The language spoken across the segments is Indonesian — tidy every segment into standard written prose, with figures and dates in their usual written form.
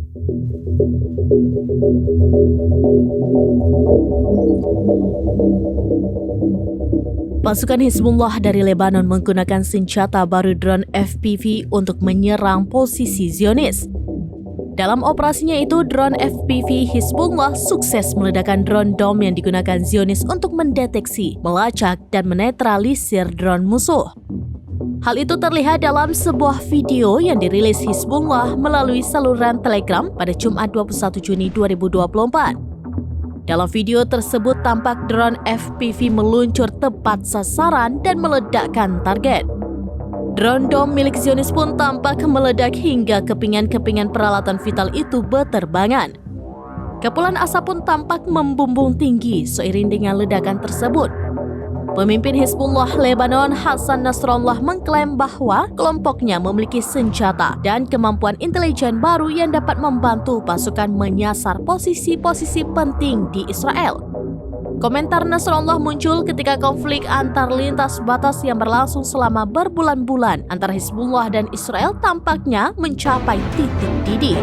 Pasukan Hizbullah dari Lebanon menggunakan senjata baru drone FPV untuk menyerang posisi Zionis. Dalam operasinya itu, drone FPV Hizbullah sukses meledakkan drone Dome yang digunakan Zionis untuk mendeteksi, melacak, dan menetralisir drone musuh. Hal itu terlihat dalam sebuah video yang dirilis Hizbullah melalui saluran Telegram pada Jumat 21 Juni 2024. Dalam video tersebut tampak drone FPV meluncur tepat sasaran dan meledakkan target. Drone Dome milik Zionis pun tampak meledak hingga kepingan-kepingan peralatan vital itu berterbangan. Kepulan asap pun tampak membumbung tinggi seiring dengan ledakan tersebut. Pemimpin Hizbullah Lebanon Hasan Nasrallah mengklaim bahwa kelompoknya memiliki senjata dan kemampuan intelijen baru yang dapat membantu pasukan menyasar posisi-posisi penting di Israel. Komentar Nasrallah muncul ketika konflik antar lintas batas yang berlangsung selama berbulan-bulan antara Hizbullah dan Israel tampaknya mencapai titik didih.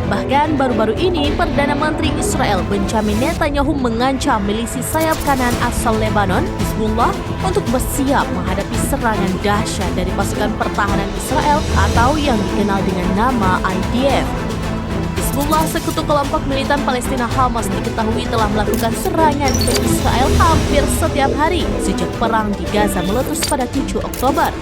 Bahkan baru-baru ini, Perdana Menteri Israel Benjamin Netanyahu mengancam milisi sayap kanan asal Lebanon, Hizbullah, untuk bersiap menghadapi serangan dahsyat dari pasukan pertahanan Israel atau yang dikenal dengan nama IDF. Hizbullah, sekutu kelompok militan Palestina Hamas, diketahui telah melakukan serangan ke Israel hampir setiap hari sejak perang di Gaza meletus pada 7 Oktober.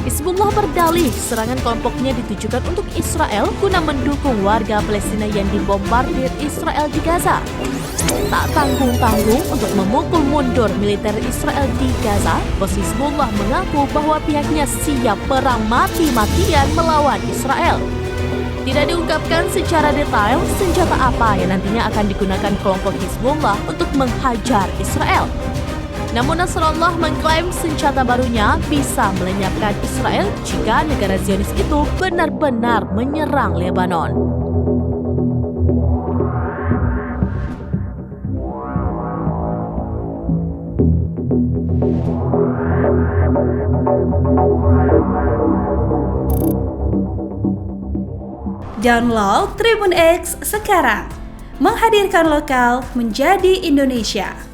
Hizbullah berdalih serangan kelompoknya ditujukan untuk Israel guna mendukung warga Palestina yang dibombardir Israel di Gaza. Tak tanggung-tanggung untuk memukul mundur militer Israel di Gaza, bos Hizbullah mengaku bahwa pihaknya siap perang mati-matian melawan Israel. Tidak diungkapkan secara detail senjata apa yang nantinya akan digunakan kelompok Hizbullah untuk menghajar Israel. Namun Nasrallah mengklaim senjata barunya bisa melenyapkan Israel jika negara Zionis itu benar-benar menyerang Lebanon. Download Tribun X sekarang, menghadirkan lokal menjadi Indonesia.